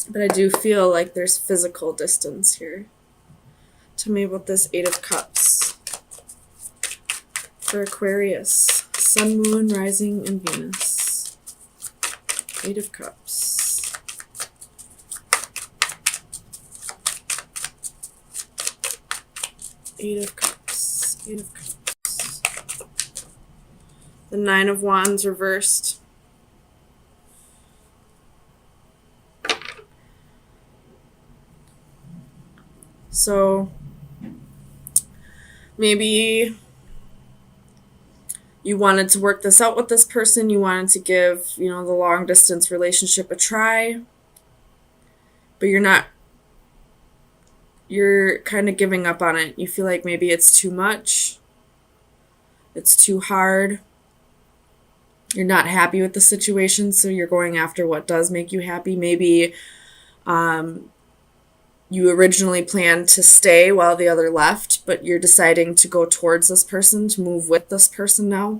But I do feel like there's physical distance here. Tell me about this Eight of Cups for Aquarius. Sun, Moon, Rising, and Venus. Eight of Cups. Eight of Cups. Eight of Cups. The Nine of Wands reversed. So maybe you wanted to work this out with this person. You wanted to give, the long distance relationship a try. But you're kind of giving up on it. You feel like maybe it's too much. It's too hard. You're not happy with the situation, so you're going after what does make you happy. Maybe you originally planned to stay while the other left, but you're deciding to go towards this person, to move with this person now.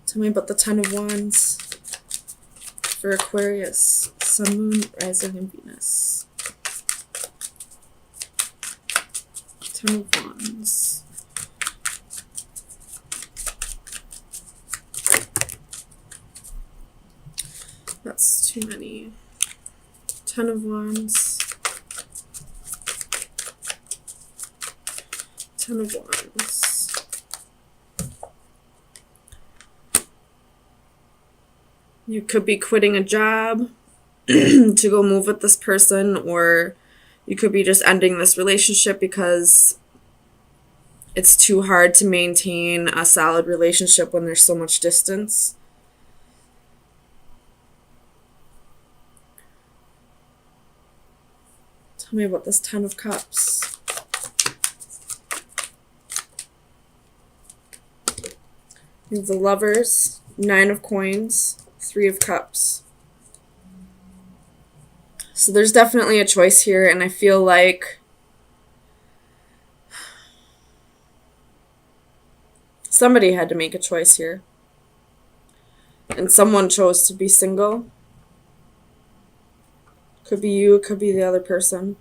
Tell me about the Ten of Wands for Aquarius. Sun, Moon, Rising, and Venus. Ten of Wands. That's too many. Ten of Wands. Ten of Wands. You could be quitting a job to go move with this person, or you could be just ending this relationship because it's too hard to maintain a solid relationship when there's so much distance. Tell me about this Ten of Cups. You have the Lovers, Nine of Coins, Three of Cups. So there's definitely a choice here, and I feel like somebody had to make a choice here. And someone chose to be single. Could be you, it could be the other person.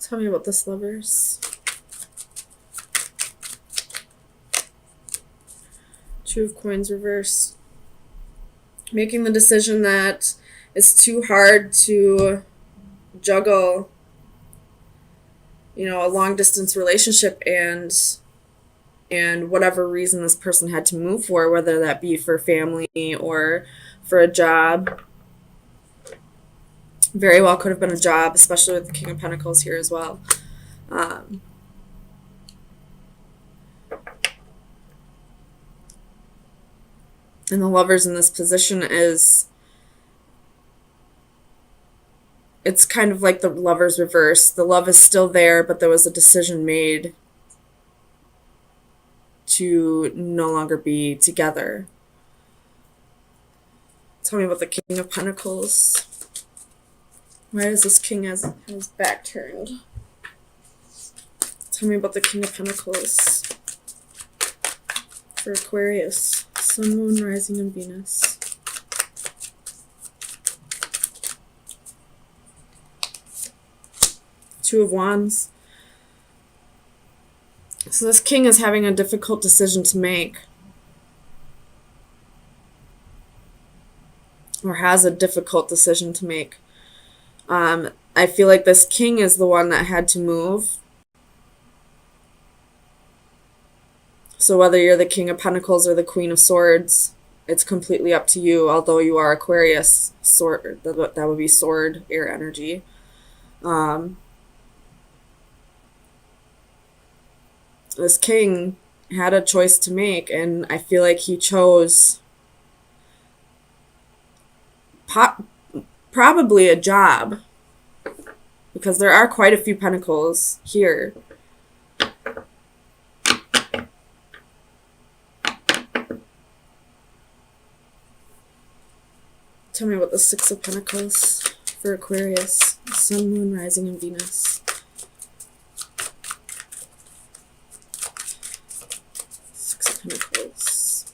Tell me about this, Lovers. Two of Coins reversed. Making the decision that it's too hard to juggle, a long distance relationship and whatever reason this person had to move for, whether that be for family or for a job. Very well could have been a job, especially with the King of Pentacles here as well. And the Lovers in this position it's kind of like the Lovers reverse. The love is still there, but there was a decision made to no longer be together. Tell me about the King of Pentacles. Why does this king have his back turned? Tell me about the King of Pentacles for Aquarius. Sun, Moon, Rising, and Venus. Two of Wands. So this king is having a difficult decision to make. Or has a difficult decision to make. I feel like this king is the one that had to move. So whether you're the King of Pentacles or the Queen of Swords, it's completely up to you. Although you are Aquarius, sword, that would be sword, air energy. This king had a choice to make, and I feel like he chose probably a job, because there are quite a few pentacles here. Tell me about the Six of Pentacles for Aquarius. Sun, Moon, Rising, and Venus. Six of Pentacles.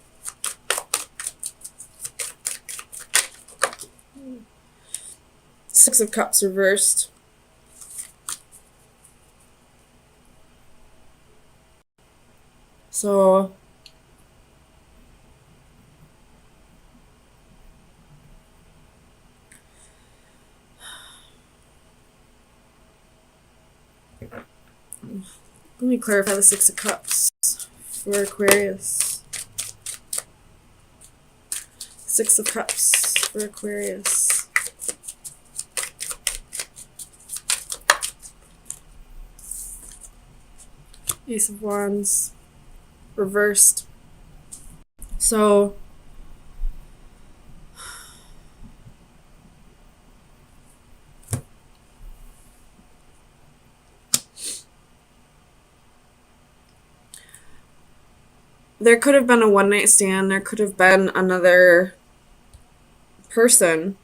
Six of Cups reversed. So let me clarify the Six of Cups for Aquarius. Six of Cups for Aquarius. Ace of Wands reversed. So there could have been a one-night stand. There could have been another person.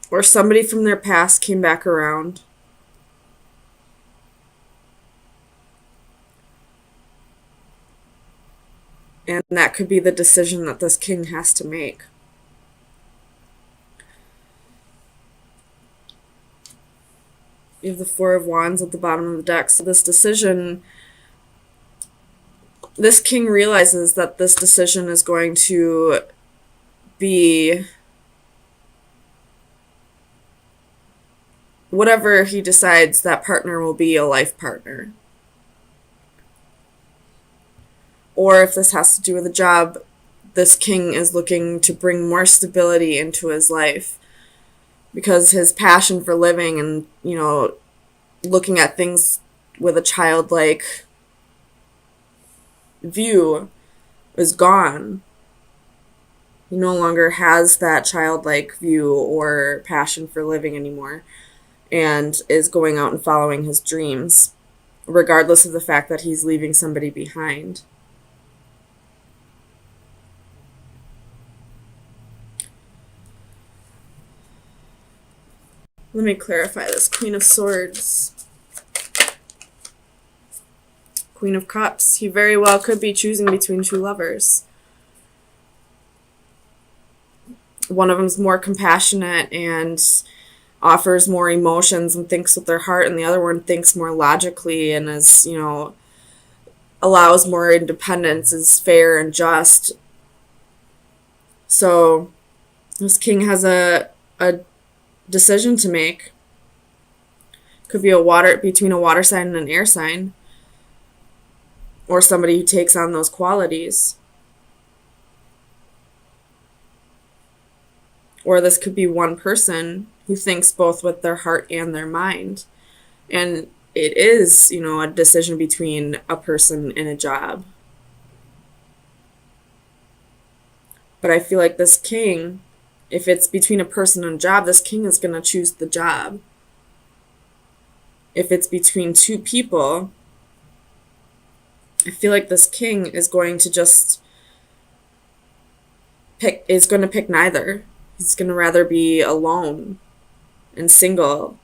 Or somebody from their past came back around. And that could be the decision that this king has to make. You have the Four of Wands at the bottom of the deck. So this decision, this king realizes that this decision is going to be whatever he decides, that partner will be a life partner. Or if this has to do with a job, this king is looking to bring more stability into his life. Because his passion for living and, you know, looking at things with a childlike view is gone. He no longer has that childlike view or passion for living anymore, and is going out and following his dreams, regardless of the fact that he's leaving somebody behind. Let me clarify this. Queen of Swords. Queen of Cups. He very well could be choosing between two lovers. One of them's more compassionate and offers more emotions and thinks with their heart, and the other one thinks more logically and is, you know, allows more independence, is fair and just. So this king has a decision to make. Could be between a water sign and an air sign, or somebody who takes on those qualities. Or this could be one person who thinks both with their heart and their mind. And it is, you know, a decision between a person and a job. But I feel like this king, if it's between a person and a job, this king is going to choose the job. If it's between two people, I feel like this king is going to just pick neither. He's going to rather be alone and single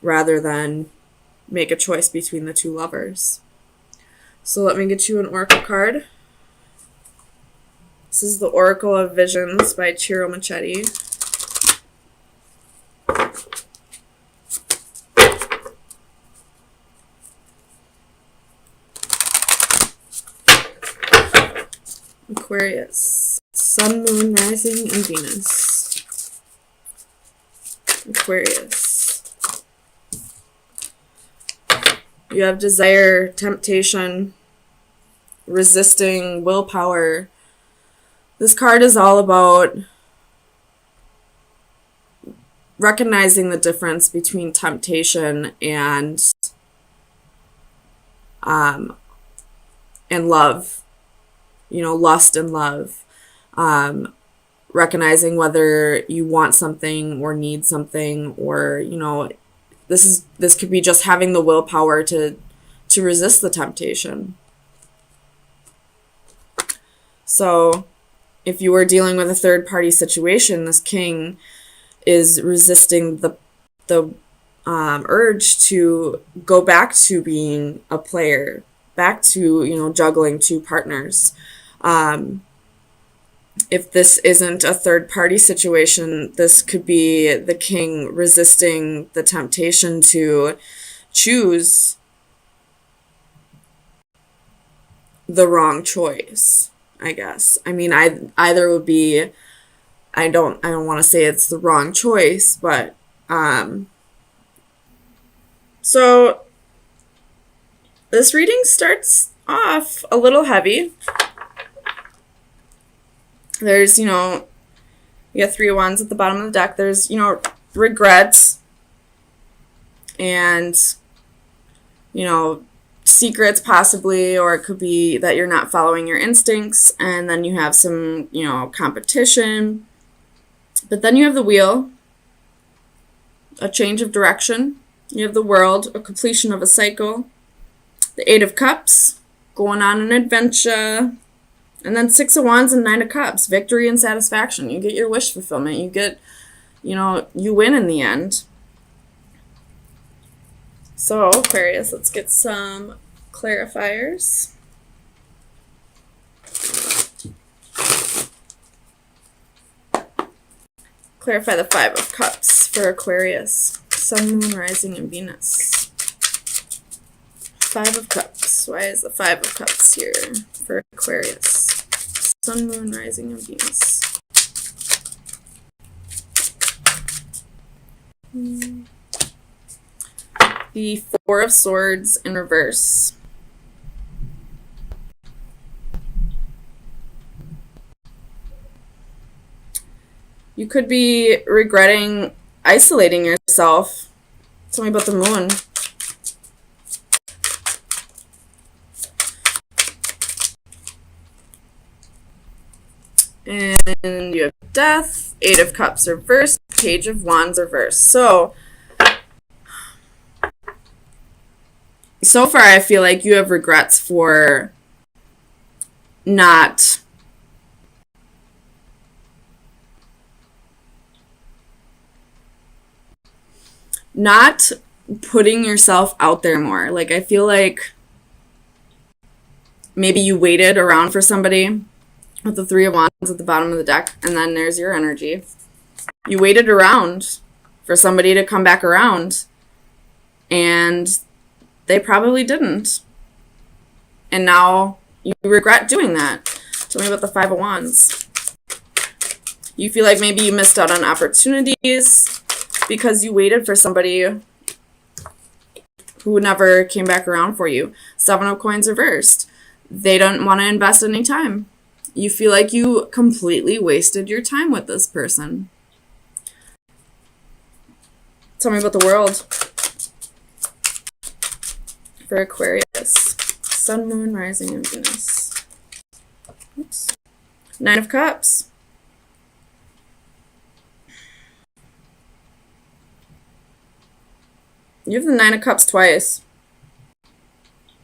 rather than make a choice between the two lovers. So let me get you an oracle card. This is the Oracle of Visions by Ciro Machete. Aquarius. Sun, Moon, Rising, and Venus. Aquarius. You have desire, temptation, resisting, willpower. This card is all about recognizing the difference between temptation and love. You know, lust and love. Recognizing whether you want something or need something, or, you know, this could be just having the willpower to resist the temptation. So if you were dealing with a third party situation, this king is resisting the urge to go back to being a player, back to, juggling two partners. If this isn't a third party situation, this could be the king resisting the temptation to choose the wrong choice, I guess. I mean, either would be, I don't want to say it's the wrong choice, but so this reading starts off a little heavy. There's, you have 3 of Wands at the bottom of the deck. There's, regrets and, secrets possibly, or it could be that you're not following your instincts, and then you have some, competition. But then you have the Wheel, a change of direction. You have the World, a completion of a cycle. The 8 of Cups, going on an adventure. And then 6 of Wands and 9 of Cups, victory and satisfaction. You get your wish fulfillment. You get, you win in the end. So, Aquarius, let's get some clarifiers. Clarify the 5 of Cups for Aquarius. Sun, Moon, Rising, and Venus. 5 of Cups. Why is the 5 of Cups here for Aquarius? Sun, Moon, Rising, and Venus. The 4 of Swords in reverse. You could be regretting isolating yourself. Tell me about the Moon. And you have Death, 8 of Cups reversed, Page of Wands reversed. So far I feel like you have regrets for not putting yourself out there more. Like, I feel like maybe you waited around for somebody with the 3 of Wands at the bottom of the deck, and then there's your energy. You waited around for somebody to come back around, and they probably didn't. And now you regret doing that. Tell me about the 5 of Wands. You feel like maybe you missed out on opportunities because you waited for somebody who never came back around for you. 7 of Coins reversed. They don't want to invest any time. You feel like you completely wasted your time with this person. Tell me about the World for Aquarius. Sun, Moon, Rising, and Venus. Oops. 9 of Cups. You have the 9 of Cups twice.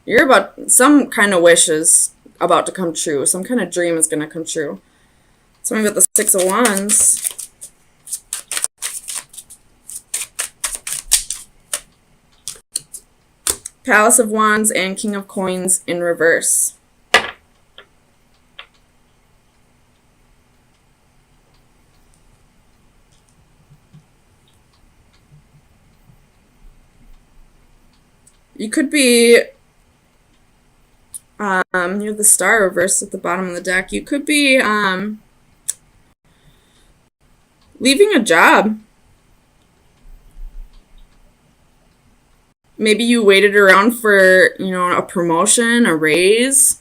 You're about, some kind of wish is about to come true. Some kind of dream is going to come true. Tell me about the 6 of Wands. Palace of Wands and King of Coins in reverse. You could be, you have the Star reversed at the bottom of the deck. You could be leaving a job. Maybe you waited around for, a promotion, a raise,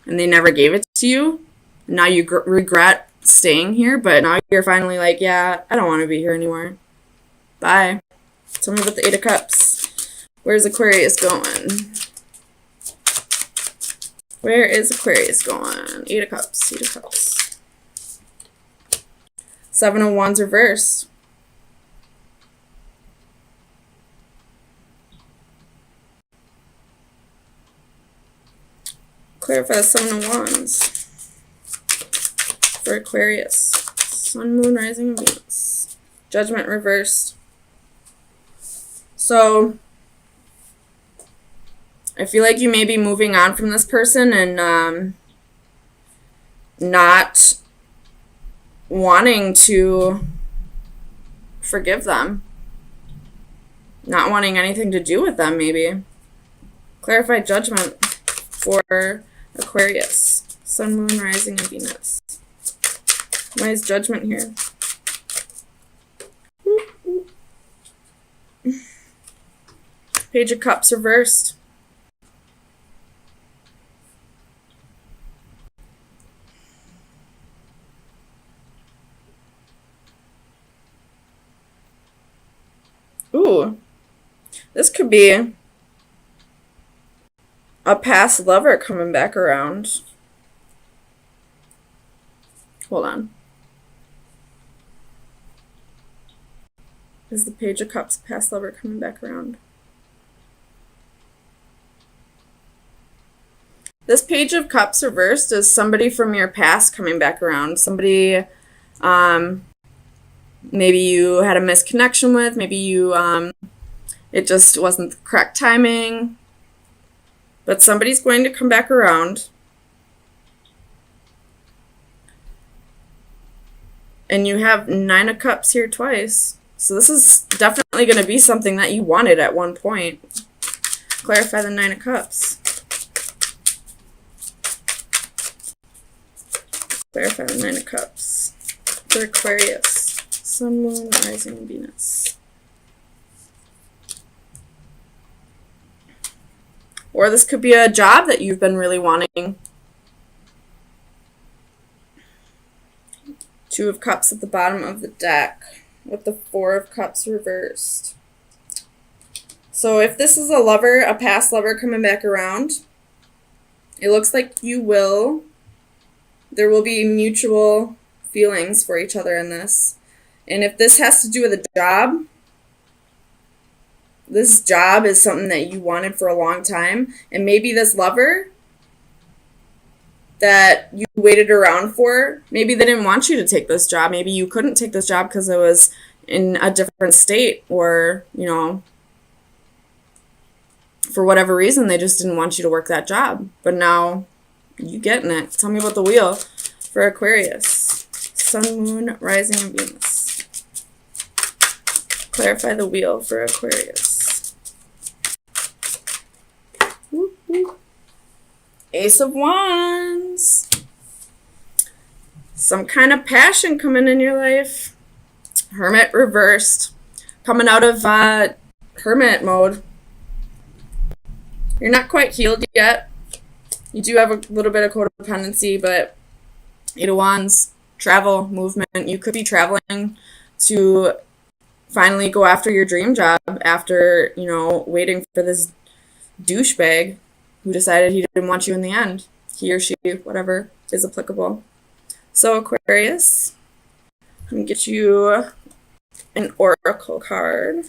and they never gave it to you. Now you regret staying here, but now you're finally like, yeah, I don't want to be here anymore. Bye. Tell me about the 8 of Cups. Where's Aquarius going? Where is Aquarius going? 8 of Cups, 8 of Cups. 7 of Wands reversed. Clarify the 7 of Wands. for Aquarius. Sun, Moon, Rising, Venus. Judgment reversed. So I feel like you may be moving on from this person and not wanting to forgive them. Not wanting anything to do with them, maybe. Clarified judgment for Aquarius. Sun, Moon, Rising, and Venus. Why is judgment here? Page of Cups reversed. Ooh. This could be a past lover coming back around. Hold on. Is the Page of Cups a past lover coming back around? This Page of Cups reversed is somebody from your past coming back around. Somebody maybe you had a misconnection with. Maybe you it just wasn't the correct timing. But somebody's going to come back around. And you have 9 of Cups here twice. So this is definitely going to be something that you wanted at one point. Clarify the 9 of Cups. Clarify the 9 of Cups for Aquarius. Sun, Moon, Rising, and Venus. Or this could be a job that you've been really wanting. 2 of Cups at the bottom of the deck with the 4 of Cups reversed. So if this is a lover, a past lover coming back around, it looks like there will be mutual feelings for each other in this. And if this has to do with a job, this job is something that you wanted for a long time. And maybe this lover that you waited around for, maybe they didn't want you to take this job. Maybe you couldn't take this job because it was in a different state, or, for whatever reason, they just didn't want you to work that job. But now you getting it. Tell me about the wheel for Aquarius. Sun, Moon, Rising, and Venus. Clarify the wheel for Aquarius. Whoop, whoop. Ace of Wands. Some kind of passion coming in your life. Hermit reversed. Coming out of hermit mode. You're not quite healed yet. You do have a little bit of codependency, but 8 of Wands, travel, movement. You could be traveling to finally go after your dream job after, waiting for this douchebag who decided he didn't want you in the end. He or she, whatever is applicable. So Aquarius, I'm going to get you an oracle card.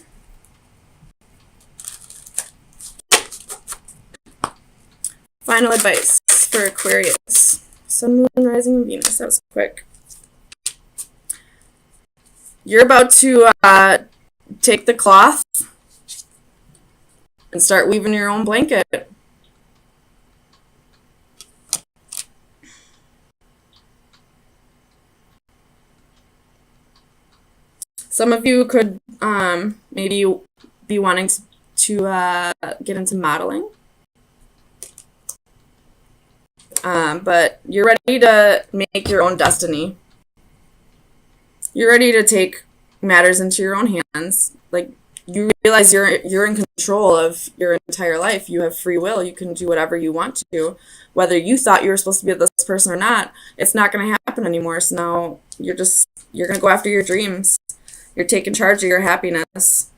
Final advice for Aquarius. Sun, Moon, Rising, and Venus. That was quick. You're about to take the cloth and start weaving your own blanket. Some of you could maybe be wanting to get into modeling. But you're ready to make your own destiny. You're ready to take matters into your own hands. Like, you realize you're in control of your entire life. You have free will. You can do whatever you want to. Whether you thought you were supposed to be with this person or not, it's not going to happen anymore. So now you're going to go after your dreams. You're taking charge of your happiness.